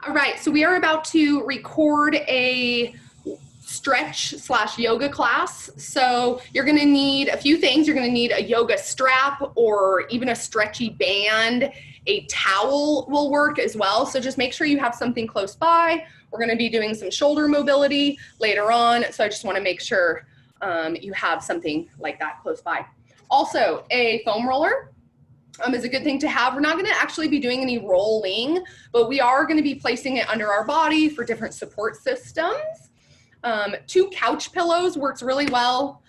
All right, so we are about to record a stretch/yoga class. So you're gonna need a few things. You're gonna need a yoga strap or even a stretchy band. A towel will work as well. So just make sure you have something close by. We're gonna be doing some shoulder mobility later on. So I just wanna make sure you have something like that close by. Also, a foam roller is a good thing to have. We're not going to actually be doing any rolling, but we are going to be placing it under our body for different support systems. 2 couch pillows works really well.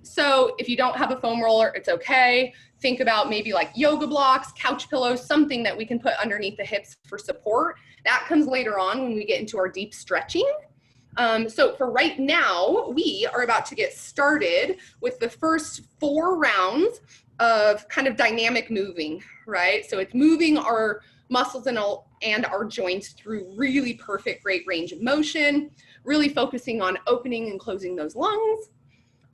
So if you don't have a foam roller, it's okay. Think about maybe like yoga blocks, couch pillows, something that we can put underneath the hips for support. That comes later on when we get into our deep stretching. So for right now, we are about to get started with the first 4 rounds of kind of dynamic moving, right? So it's moving our muscles and our joints through really perfect, great range of motion, really focusing on opening and closing those lungs.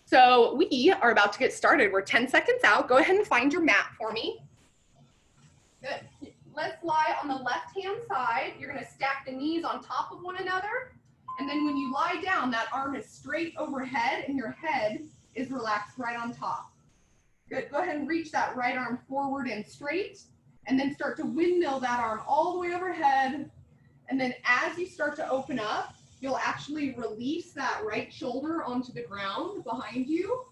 So we are about to get started. We're 10 seconds out. Go ahead and find your mat for me. Good. Let's lie on the left-hand side. You're gonna stack the knees on top of one another. And then when you lie down, that arm is straight overhead and your head is relaxed right on top. Good. Go ahead and reach that right arm forward and straight, and then start to windmill that arm all the way overhead. And then as you start to open up, you'll actually release that right shoulder onto the ground behind you,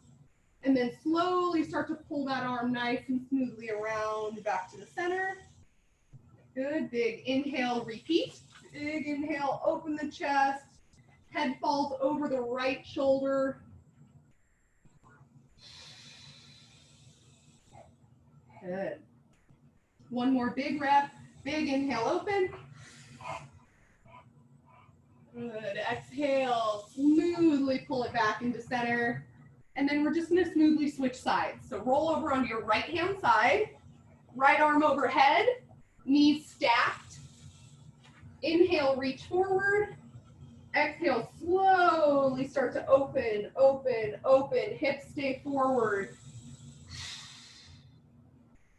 and then slowly start to pull that arm nice and smoothly around back to the center. Good. Big inhale, repeat. Big inhale, open the chest. Head falls over the right shoulder. Good. One more big rep. Big inhale, open. Good. Exhale, smoothly pull it back into center. And then we're just gonna smoothly switch sides. So roll over onto your right-hand side. Right arm overhead, knees stacked. Inhale, reach forward. Exhale, slowly start to open, open, open. Hips stay forward.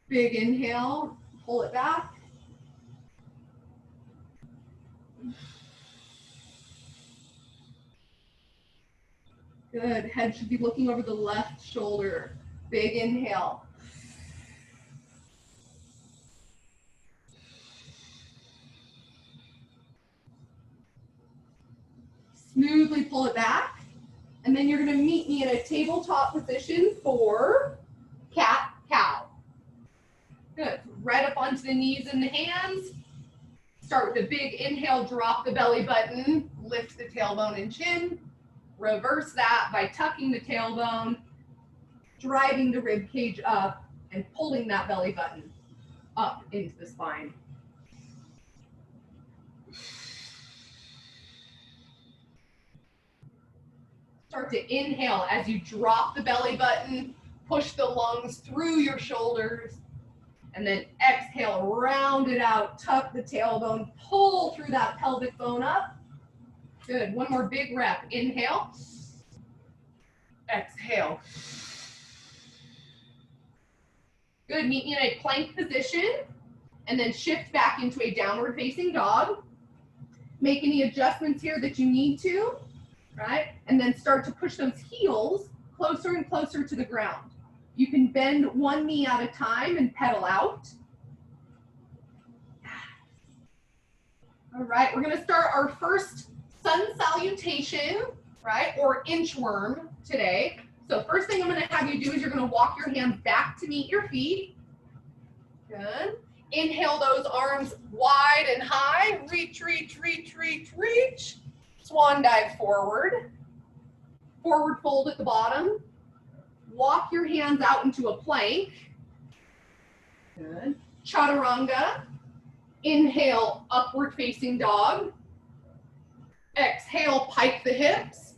Big inhale, pull it back. Good, head should be looking over the left shoulder. Big inhale. Smoothly pull it back. And then you're gonna meet me in a tabletop position for cat-cow. Good, right up onto the knees and the hands. Start with a big inhale, drop the belly button, lift the tailbone and chin. Reverse that by tucking the tailbone, driving the rib cage up, and pulling that belly button up into the spine. Start to inhale as you drop the belly button, push the lungs through your shoulders, and then exhale, round it out, tuck the tailbone, pull through that pelvic bone up. Good, one more big rep. Inhale, exhale. Good, meet me in a plank position, and then shift back into a downward facing dog. Make any adjustments here that you need to, right? And then start to push those heels closer and closer to the ground. You can bend one knee at a time and pedal out. All right, we're gonna start our first sun salutation, right, or inchworm today. So first thing I'm gonna have you do is you're gonna walk your hands back to meet your feet. Good. Inhale those arms wide and high. Reach, reach, reach, reach, reach. Swan dive forward. Forward fold at the bottom. Walk your hands out into a plank. Good. Chaturanga. Inhale, upward facing dog. Exhale, pike the hips.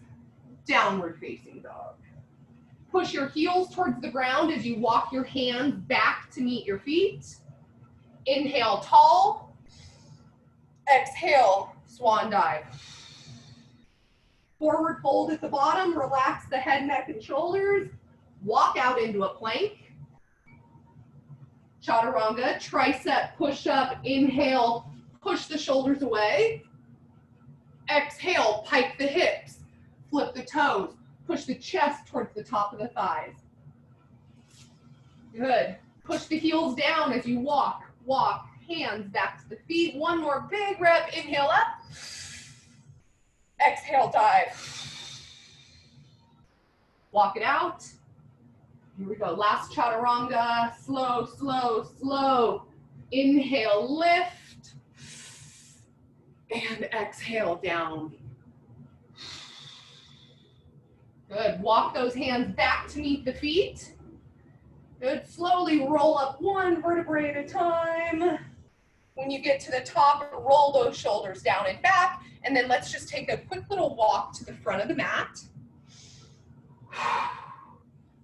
Downward facing dog. Push your heels towards the ground as you walk your hands back to meet your feet. Inhale, tall. Exhale, swan dive. Forward fold at the bottom, relax the head, neck, and shoulders. Walk out into a plank. Chaturanga, tricep push-up, inhale, push the shoulders away. Exhale, pike the hips, flip the toes, push the chest towards the top of the thighs. Good. Push the heels down as you walk, hands back to the feet. One more big rep, inhale up. Exhale, dive. Walk it out. Here we go, last chaturanga, slow, slow, slow. Inhale, lift, and exhale, down. Good, walk those hands back to meet the feet. Good, slowly roll up one vertebrae at a time. When you get to the top, roll those shoulders down and back, and then let's just take a quick little walk to the front of the mat.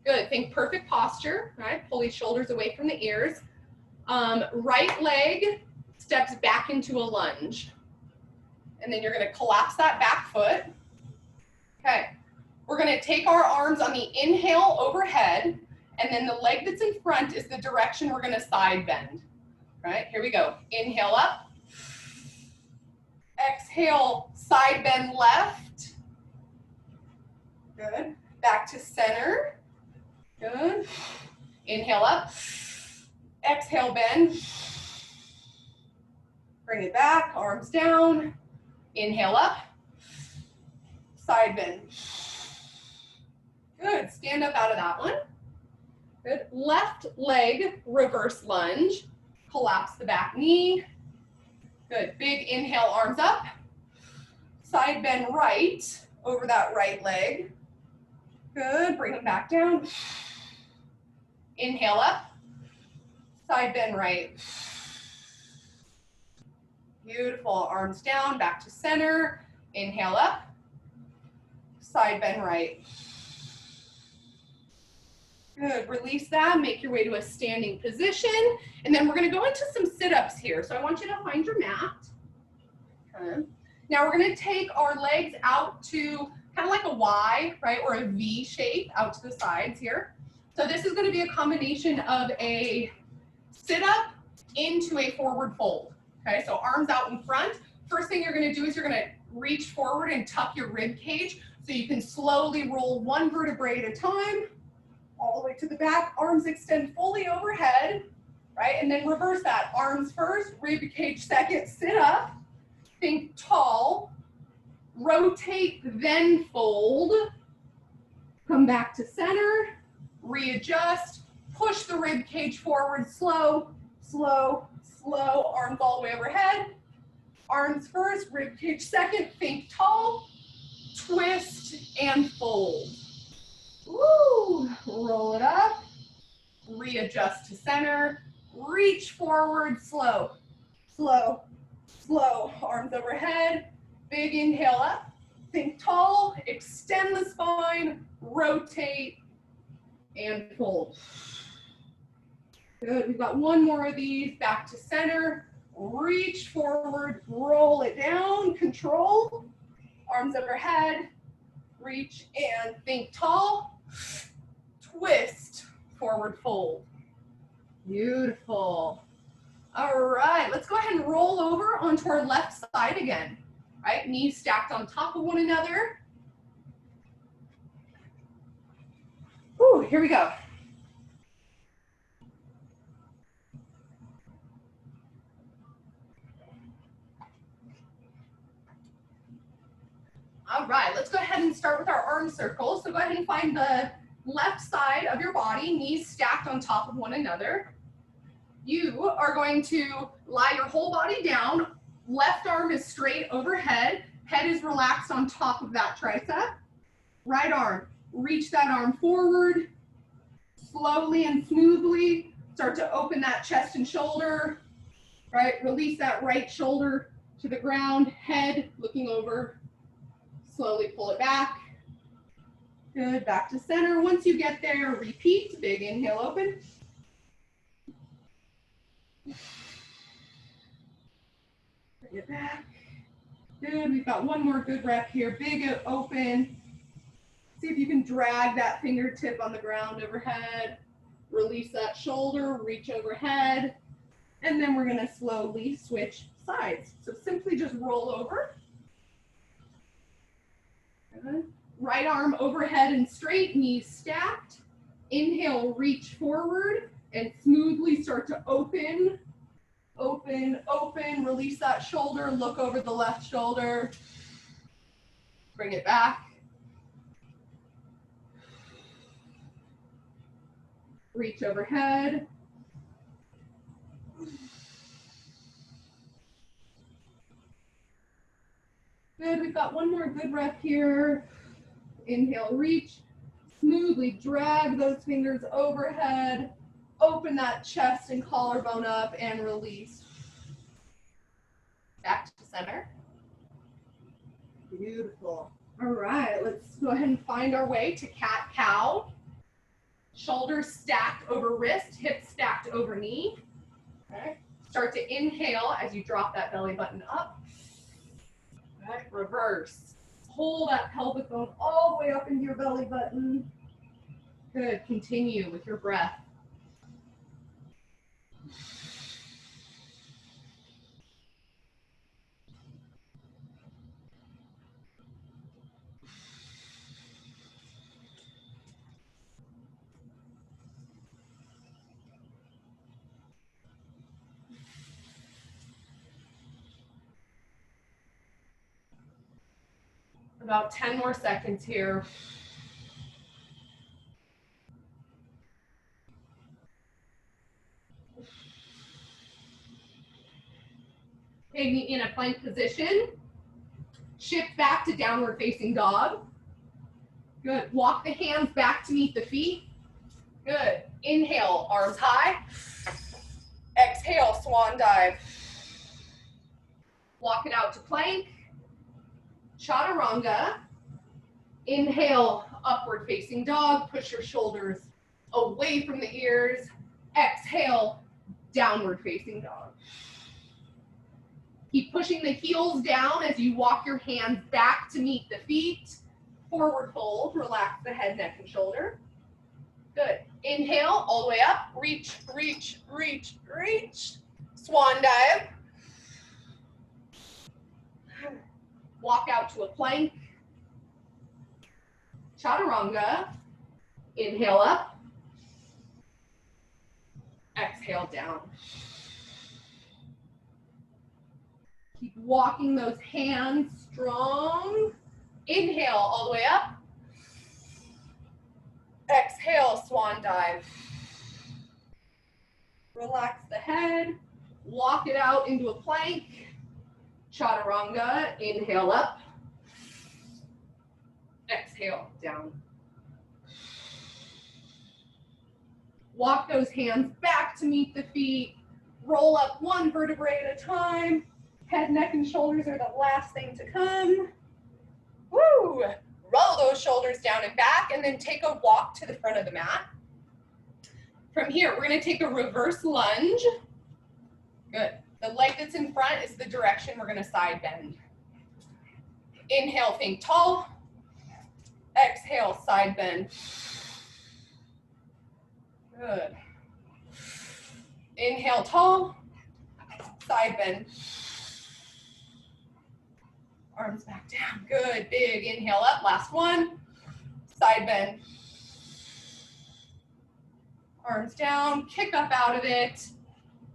Good, think perfect posture, right? Pull these shoulders away from the ears. Right leg steps back into a lunge. And then you're gonna collapse that back foot. Okay, we're gonna take our arms on the inhale overhead, and then the leg that's in front is the direction we're gonna side bend. Right, here we go. Inhale up. Exhale, side bend left. Good, back to center. Good. Inhale up. Exhale, bend. Bring it back, arms down. Inhale up. Side bend. Good. Stand up out of that one. Good. Left leg, reverse lunge. Collapse the back knee. Good. Big inhale, arms up. Side bend right over that right leg. Good. Bring them back down. Inhale up, side bend right. Beautiful, arms down, back to center. Inhale up, side bend right. Good, release that, make your way to a standing position. And then we're gonna go into some sit-ups here. So I want you to find your mat. Okay. Now we're gonna take our legs out to kind of like a Y, right, or a V shape out to the sides here. So this is going to be a combination of a sit-up into a forward fold. Okay, so arms out in front. First thing you're going to do is you're going to reach forward and tuck your rib cage so you can slowly roll one vertebrae at a time, all the way to the back. Arms extend fully overhead, right? And then reverse that. Arms first, rib cage second, sit up, think tall, rotate, then fold, come back to center, readjust, push the rib cage forward, slow, slow, slow, arms all the way overhead. Arms first, rib cage second, think tall, twist, and fold. Woo! Roll it up, readjust to center, reach forward, slow, slow, slow, arms overhead, big inhale up, think tall, extend the spine, rotate, and fold. Good, we've got one more of these, back to center, reach forward, roll it down, control, arms overhead, reach and think tall, twist, forward fold. Beautiful. All right, let's go ahead and roll over onto our left side again. Right, knees stacked on top of one another. Whew, here we go. All right, let's go ahead and start with our arm circles. So go ahead and find the left side of your body, knees stacked on top of one another. You are going to lie your whole body down. Left arm is straight overhead. Head is relaxed on top of that tricep. Right arm, reach that arm forward. Slowly and smoothly start to open that chest and shoulder. Right, release that right shoulder to the ground. Head looking over. Slowly pull it back. Good, back to center. Once you get there, repeat. Big inhale, open. Bring it back. Good, we've got one more good rep here. Big open. See if you can drag that fingertip on the ground overhead. Release that shoulder, reach overhead. And then we're gonna slowly switch sides. So simply just roll over. Good. Right arm overhead and straight, knees stacked. Inhale, reach forward and smoothly start to open, open, open. Release that shoulder, look over the left shoulder. Bring it back. Reach overhead. Good, we've got one more good breath here. Inhale, reach. Smoothly drag those fingers overhead. Open that chest and collarbone up and release. Back to center. Beautiful. All right, let's go ahead and find our way to cat-cow. Shoulders stacked over wrist, hips stacked over knee. Okay. Start to inhale as you drop that belly button up. Okay. Reverse. Pull that pelvic bone all the way up into your belly button. Good. Continue with your breath. About 10 more seconds here. Okay, meet in a plank position. Shift back to downward facing dog. Good. Walk the hands back to meet the feet. Good. Inhale, arms high. Exhale, swan dive. Walk it out to plank. Chaturanga. Inhale, upward facing dog. Push your shoulders away from the ears. Exhale, downward facing dog. Keep pushing the heels down as you walk your hands back to meet the feet. Forward fold, relax the head, neck, and shoulder. Good. Inhale, all the way up. Reach, reach, reach, reach. Swan dive. Walk out to a plank. Chaturanga. Inhale up. Exhale down. Keep walking those hands strong. Inhale all the way up. Exhale, swan dive. Relax the head. Walk it out into a plank. Chaturanga. Inhale up. Exhale down. Walk those hands back to meet the feet. Roll up one vertebrae at a time. Head, neck, and shoulders are the last thing to come. Woo! Roll those shoulders down and back, and then take a walk to the front of the mat. From here, we're going to take a reverse lunge. Good. The leg that's in front is the direction we're going to side bend. Inhale, think tall. Exhale, side bend. Good. Inhale, tall. Side bend. Arms back down. Good. Big inhale up. Last one. Side bend. Arms down. Kick up out of it.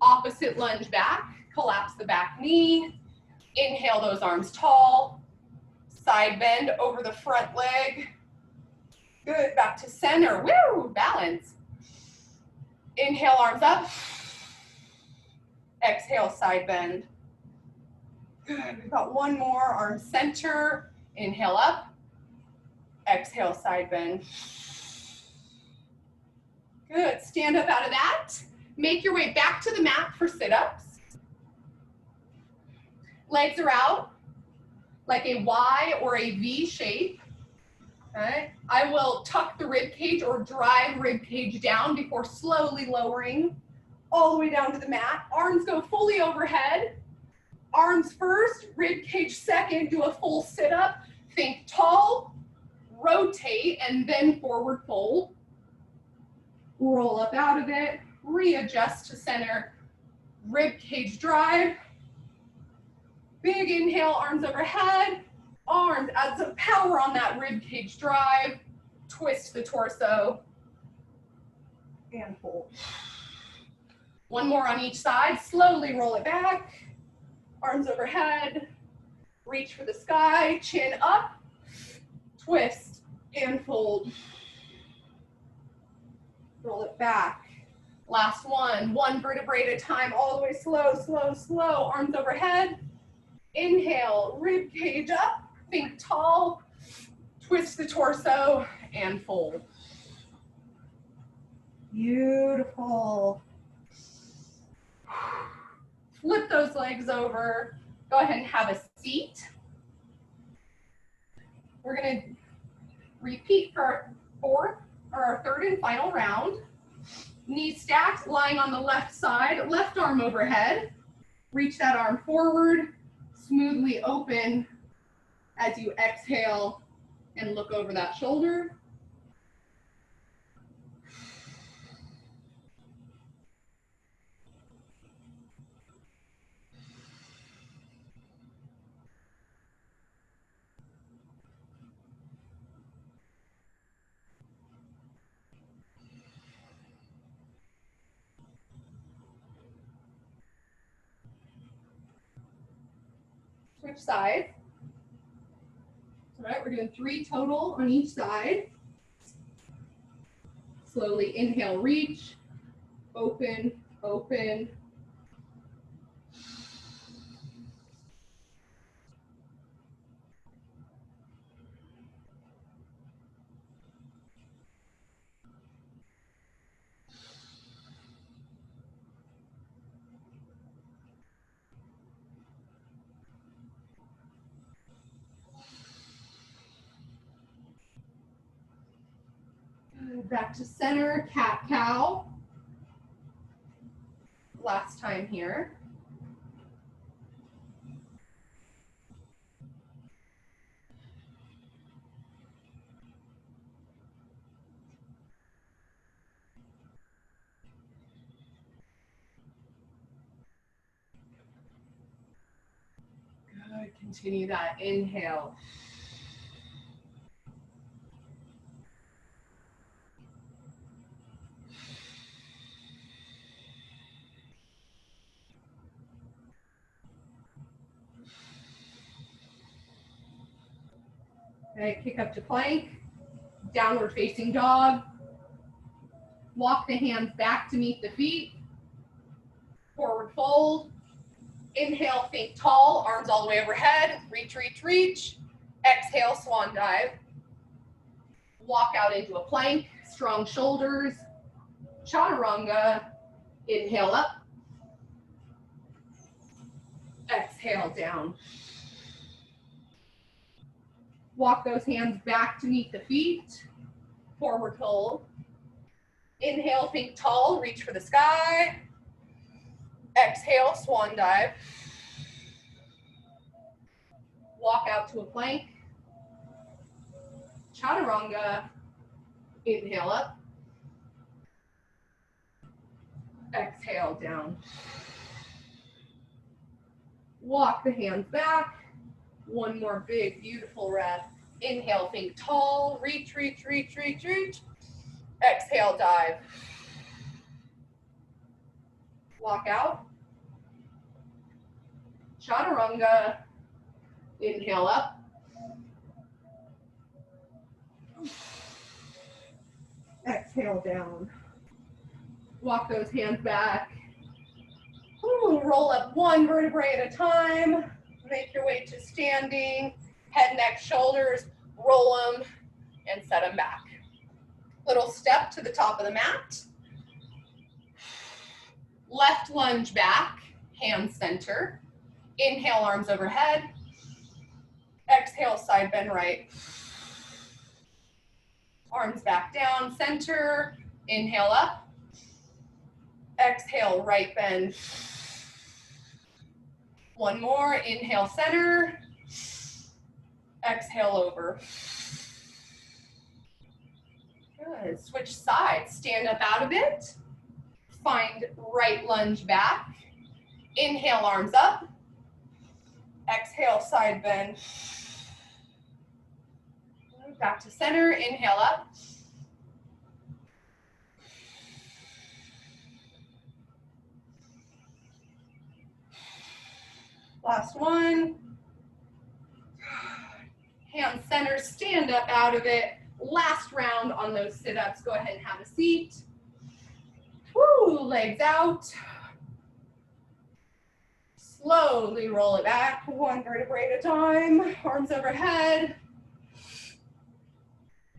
Opposite lunge back. Collapse the back knee. Inhale those arms tall. Side bend over the front leg. Good. Back to center. Woo! Balance. Inhale, arms up. Exhale, side bend. Good. We've got one more. Arms center. Inhale up. Exhale, side bend. Good. Stand up out of that. Make your way back to the mat for sit-ups. Legs are out like a Y or a V shape. Okay. I will tuck the rib cage or drive rib cage down before slowly lowering all the way down to the mat. Arms go fully overhead. Arms first, rib cage second. Do a full sit-up. Think tall, rotate, and then forward fold. Roll up out of it. Readjust to center. Rib cage drive. Big inhale, arms overhead. Arms, add some power on that rib cage drive. Twist the torso and hold. One more on each side. Slowly roll it back. Arms overhead. Reach for the sky. Chin up. Twist and fold. Roll it back. Last one. One vertebrae at a time. All the way slow, slow, slow. Arms overhead. Inhale. Rib cage up. Think tall. Twist the torso and fold. Beautiful. Flip those legs over. Go ahead and have a seat. We're going to repeat for our third and final round. Knees stacked, lying on the left side, left arm overhead. Reach that arm forward, smoothly open as you exhale and look over that shoulder. Switch sides. All right, we're doing 3 total on each side. Slowly inhale, reach, open, open. Back to center, cat cow. Last time here. Good, continue that inhale. Okay, kick up to plank, downward facing dog. Walk the hands back to meet the feet. Forward fold. Inhale, think tall, arms all the way overhead. Reach, reach, reach. Exhale, swan dive. Walk out into a plank, strong shoulders. Chaturanga. Inhale up. Exhale down. Walk those hands back to meet the feet. Forward fold. Inhale, think tall, reach for the sky. Exhale, swan dive. Walk out to a plank. Chaturanga. Inhale up. Exhale down. Walk the hands back. One more big, beautiful breath. Inhale, think tall. Reach, reach, reach, reach, reach. Exhale, dive. Walk out. Chaturanga. Inhale up. Exhale down. Walk those hands back. Ooh, roll up one vertebrae at a time. Make your way to standing. Head, neck, shoulders. Roll them and set them back. Little step to the top of the mat. Left lunge back, hands center. Inhale, arms overhead. Exhale, side bend right. Arms back down, center. Inhale up. Exhale, right bend. One more, inhale, center. Exhale, over. Good, switch sides, stand up out of it. Find right lunge back. Inhale, arms up. exhale, side bend. Back to center, inhale up. Last one. Hands center, stand up out of it. Last round on those sit-ups. Go ahead and have a seat. Woo, legs out. Slowly roll it back, one vertebrae at a time. Arms overhead.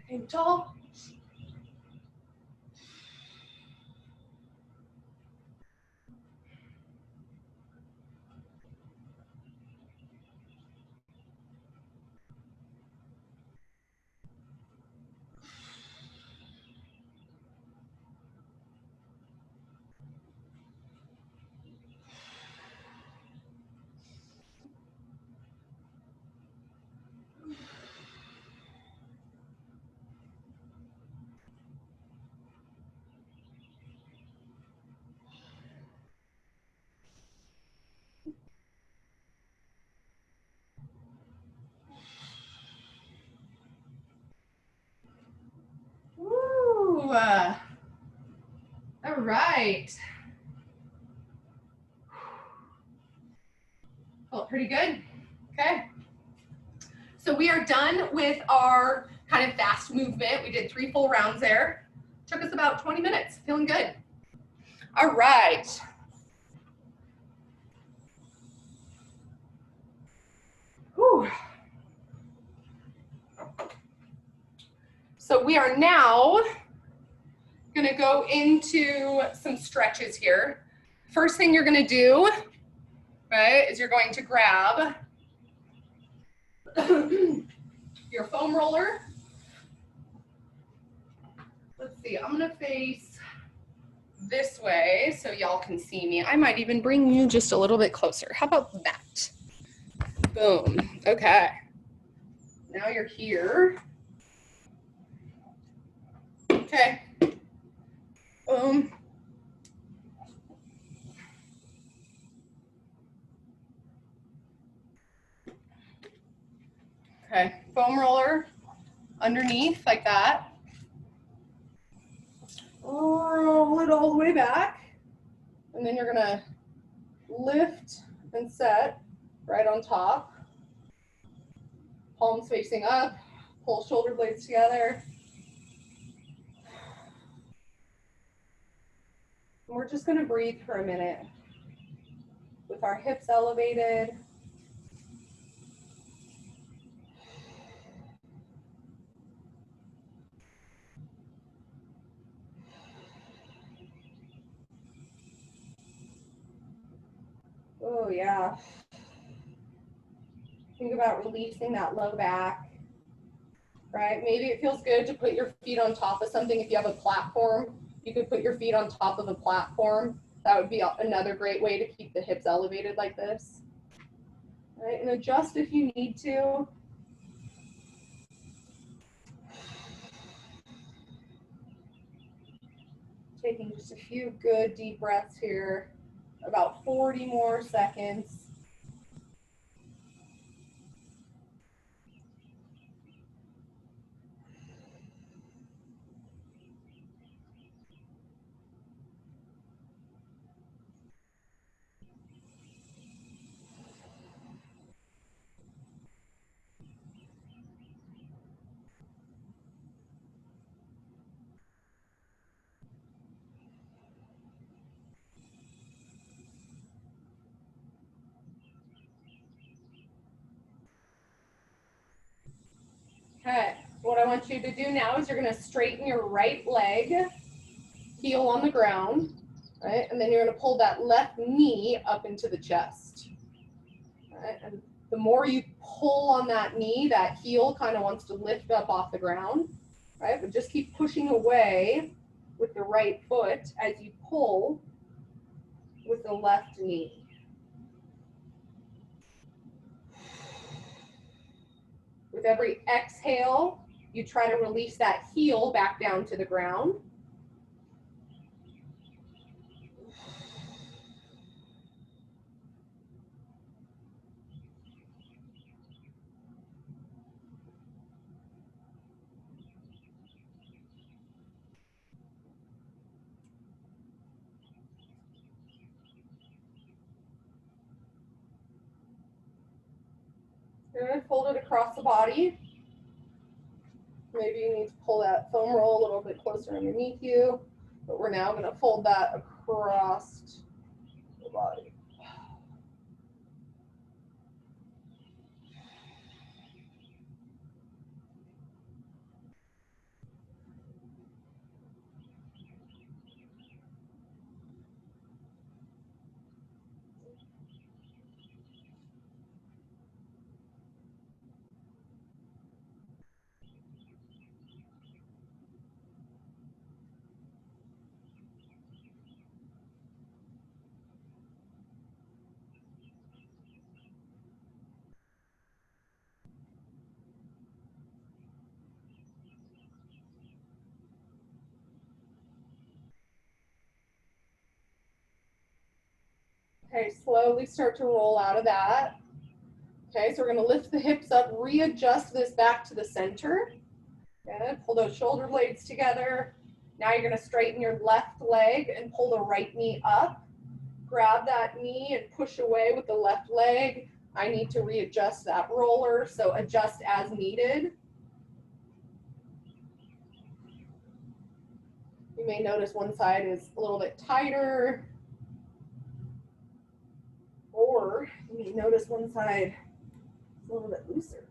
Hang tall. Woo. All right. Felt pretty good. Okay. So we are done with our kind of fast movement. We did 3 full rounds there. Took us about 20 minutes. Feeling good. All right. Whew. So we are now going to go into some stretches here. First thing you're going to do, right, is you're going to grab your foam roller. Let's see, I'm going to face this way so y'all can see me. I might even bring you just a little bit closer. How about that? Boom. Okay. Now you're here. Okay. Boom. Okay. Foam roller underneath like that. Roll it all the way back. And then you're going to lift and set right on top. Palms facing up. Pull shoulder blades together. And we're just going to breathe for a minute with our hips elevated. Oh yeah. Think about releasing that low back, right? Maybe it feels good to put your feet on top of something. If you have a platform, you could put your feet on top of a platform. That would be another great way to keep the hips elevated like this. Right? And adjust if you need to. Taking just a few good deep breaths here, about 40 more seconds. Okay, what I want you to do now is you're going to straighten your right leg, heel on the ground, right? And then you're going to pull that left knee up into the chest. Right? And the more you pull on that knee, that heel kind of wants to lift up off the ground, right? But just keep pushing away with the right foot as you pull with the left knee. With every exhale, you try to release that heel back down to the ground. You're going to fold it across the body. Maybe you need to pull that foam roll a little bit closer underneath you, but we're now going to fold that across the body. Okay, slowly start to roll out of that. Okay, so we're going to lift the hips up, readjust this back to the center. Good, pull those shoulder blades together. Now you're going to straighten your left leg and pull the right knee up. Grab that knee and push away with the left leg. I need to readjust that roller, so adjust as needed. You may notice one side is a little bit tighter, or you may notice one side is a little bit looser.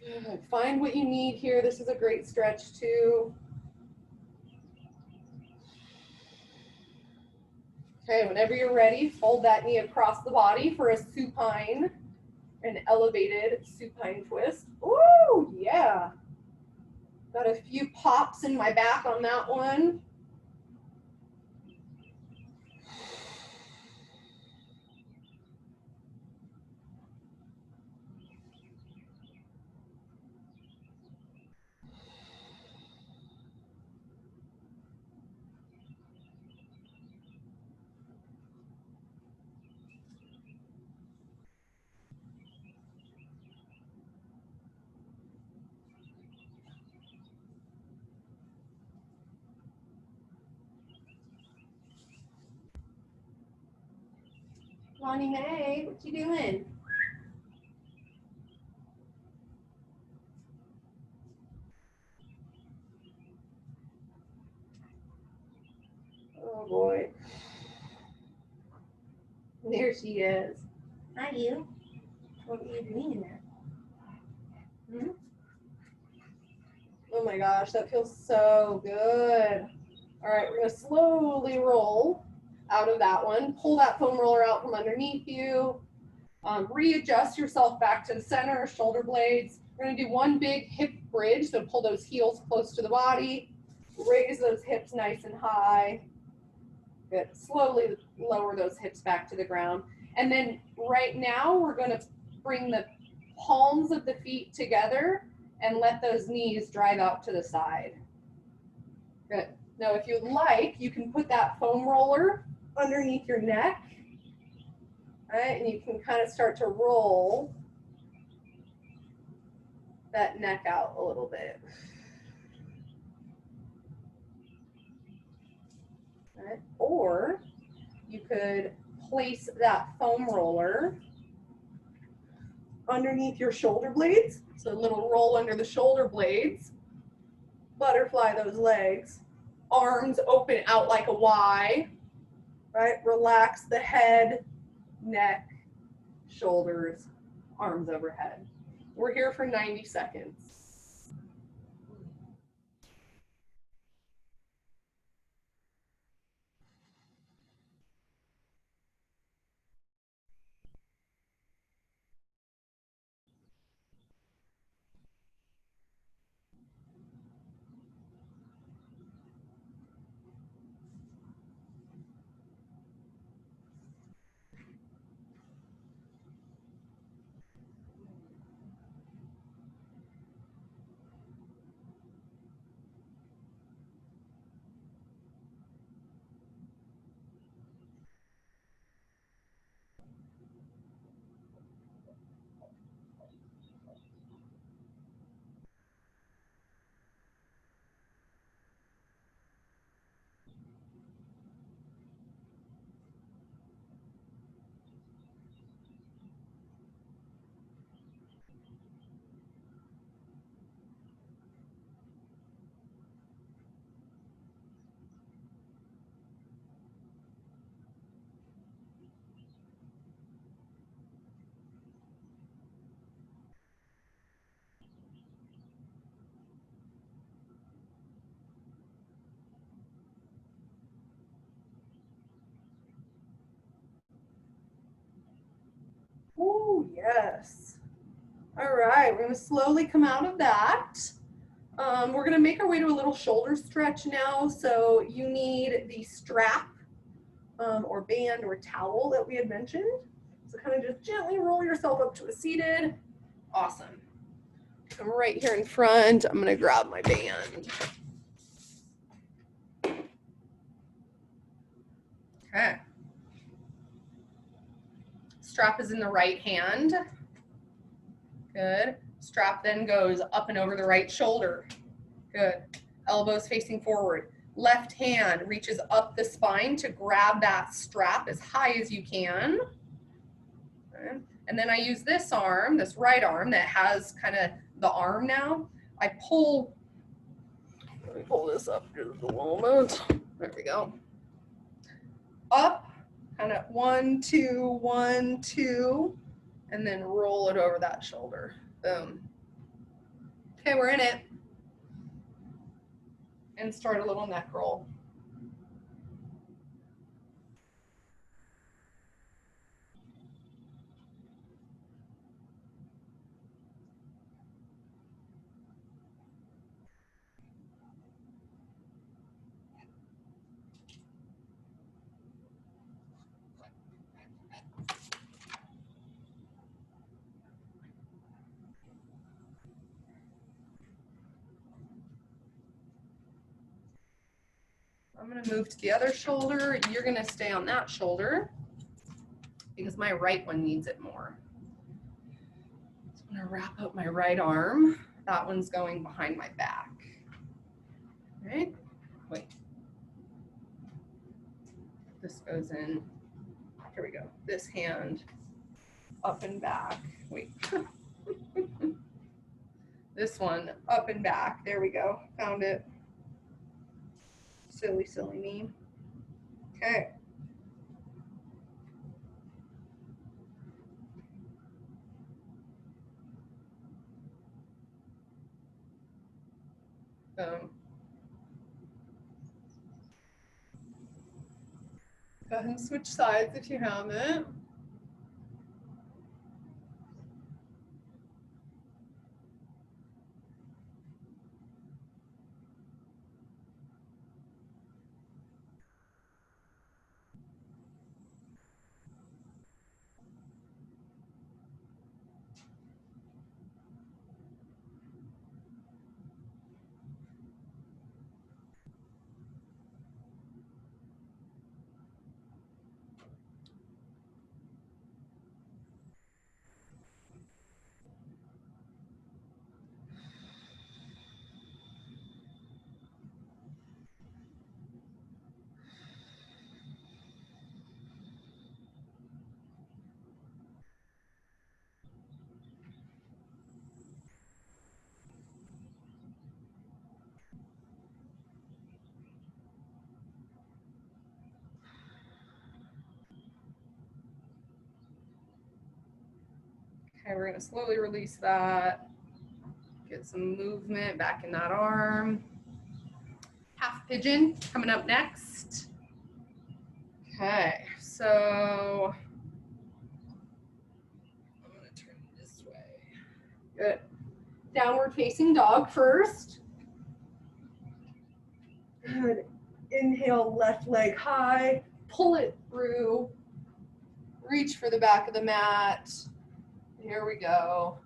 Good. Find what you need here. This is a great stretch too. Okay, whenever you're ready, fold that knee across the body for a supine, an elevated supine twist. Ooh, yeah. Got a few pops in my back on that one. Lonnie Mae, what you doing? Oh boy. There she is. Hi, you. What are you doing in there? Hmm? Oh my gosh, that feels so good. All right, we're gonna slowly roll out of that one. Pull that foam roller out from underneath you. Readjust yourself back to the center, shoulder blades. We're gonna do one big hip bridge, so pull those heels close to the body. Raise those hips nice and high. Good. Slowly lower those hips back to the ground. And then right now, we're gonna bring the palms of the feet together and let those knees drive out to the side. Good. Now, if you'd like, you can put that foam roller underneath your neck, right? And you can kind of start to roll that neck out a little bit. Right? Or you could place that foam roller underneath your shoulder blades. So a little roll under the shoulder blades. Butterfly those legs. Arms open out like a Y. Right? Relax the head, neck, shoulders, arms overhead. We're here for 90 seconds. Oh, yes. All right, we're gonna slowly come out of that. We're gonna make our way to a little shoulder stretch now. So you need the strap or band or towel that we had mentioned. So kind of just gently roll yourself up to a seated. Awesome. I'm right here in front. I'm gonna grab my band. Okay. Strap is in the right hand. Good. Strap then goes up and over the right shoulder. Good. Elbows facing forward. Left hand reaches up the spine to grab that strap as high as you can. Okay. And then I use this arm, this right arm that has kind of the arm now. I pull, let me pull this up just a moment. There we go. Up, kind of 1, 2, 1, 2, and then roll it over that shoulder. Boom. Okay, we're in it. And start a little neck roll. I'm gonna move to the other shoulder. You're gonna stay on that shoulder because my right one needs it more. So I'm gonna wrap up my right arm. That one's going behind my back. All right, wait. This goes in, here we go. This hand up and back, wait. This one up and back, there we go, found it. Silly, silly me. Okay. Boom. Go ahead and switch sides if you haven't. Okay, we're gonna slowly release that. Get some movement back in that arm. Half pigeon coming up next. Okay, so I'm gonna turn this way. Good. Downward facing dog first. Good. Inhale, left leg high, pull it through. Reach for the back of the mat. Here we go.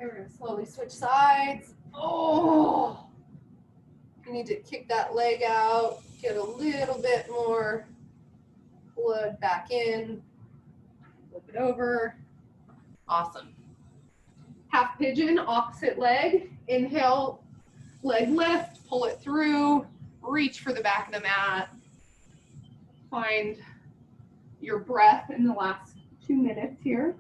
Okay, we're gonna slowly switch sides. Oh, you need to kick that leg out, get a little bit more blood back in, flip it over. Awesome. Half pigeon, opposite leg. Inhale, leg lift, pull it through, reach for the back of the mat. Find your breath in the last 2 minutes here.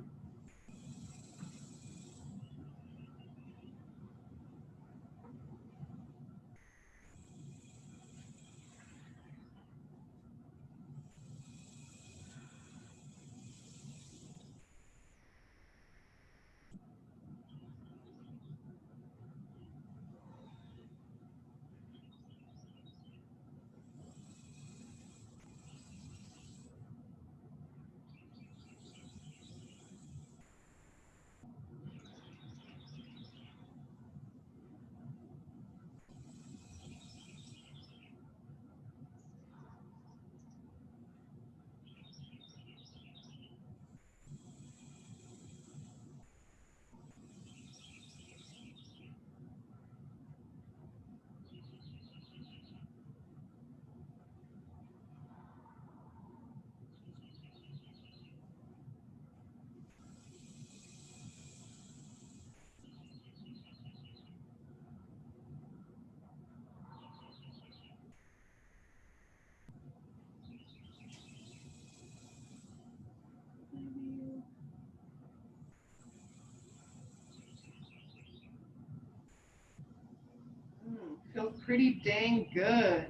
Feels pretty dang good.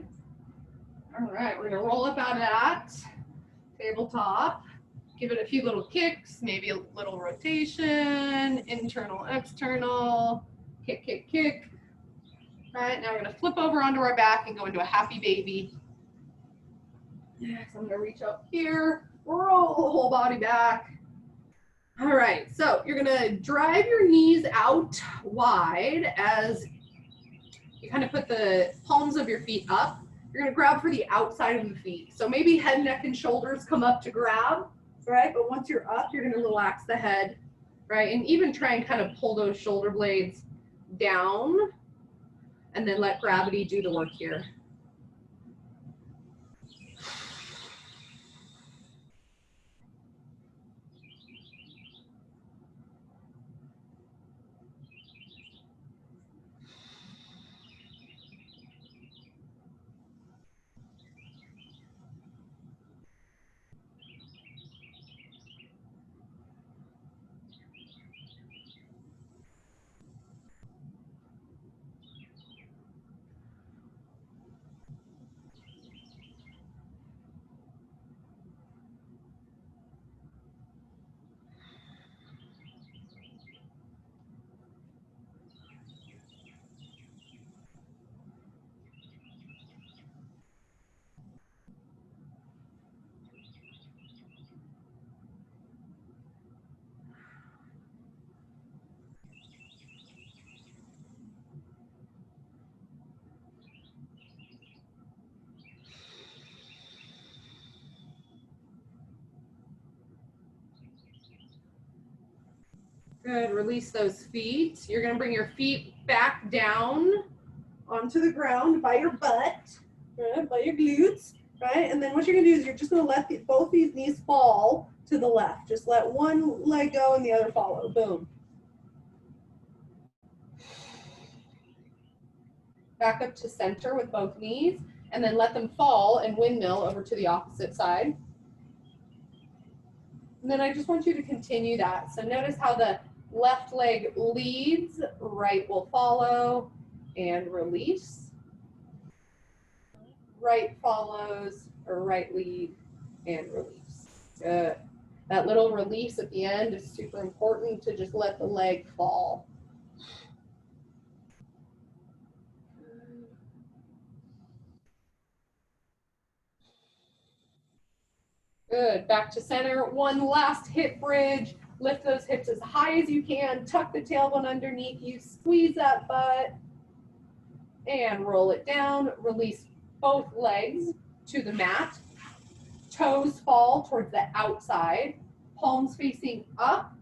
All right, we're gonna roll up out of that tabletop. Give it a few little kicks, maybe a little rotation, internal, external, kick, kick, kick. All right, now we're gonna flip over onto our back and go into a happy baby. Yes, I'm gonna reach up here, roll the whole body back. All right, so you're gonna drive your knees out wide as you kind of put the palms of your feet up. You're gonna grab for the outside of the feet. So maybe head, neck, and shoulders come up to grab, right? But once you're up, you're gonna relax the head, right? And even try and kind of pull those shoulder blades down and then let gravity do the work here. Good, release those feet. You're gonna bring your feet back down onto the ground by your butt, right, by your glutes, right? And then what you're gonna do is you're just gonna let both these knees fall to the left. Just let one leg go and the other follow, boom. Back up to center with both knees, and then let them fall and windmill over to the opposite side. And then I just want you to continue that. So notice how the left leg leads, right will follow, and release. Right follows, or right lead, and release. Good. That little release at the end is super important to just let the leg fall. Good, back to center. One last hip bridge. Lift those hips as high as you can. Tuck the tailbone underneath you. Squeeze that butt. And roll it down. Release both legs to the mat. Toes fall towards the outside. Palms facing up.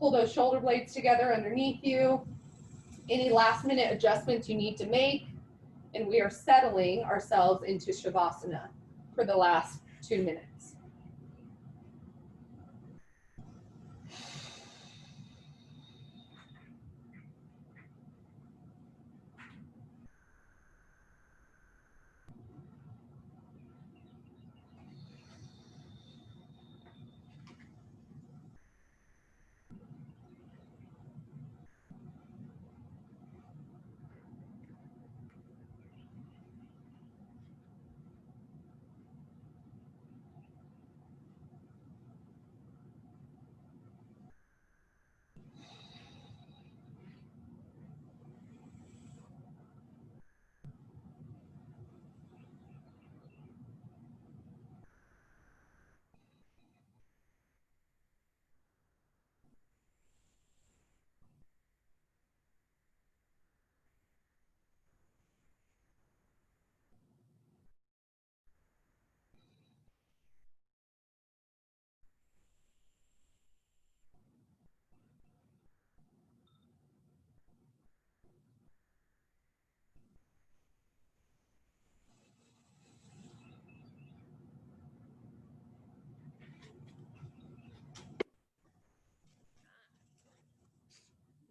Pull those shoulder blades together underneath you. Any last minute adjustments you need to make. And we are settling ourselves into Shavasana for the last 2 minutes.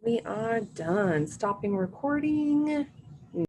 We are done. Stopping recording.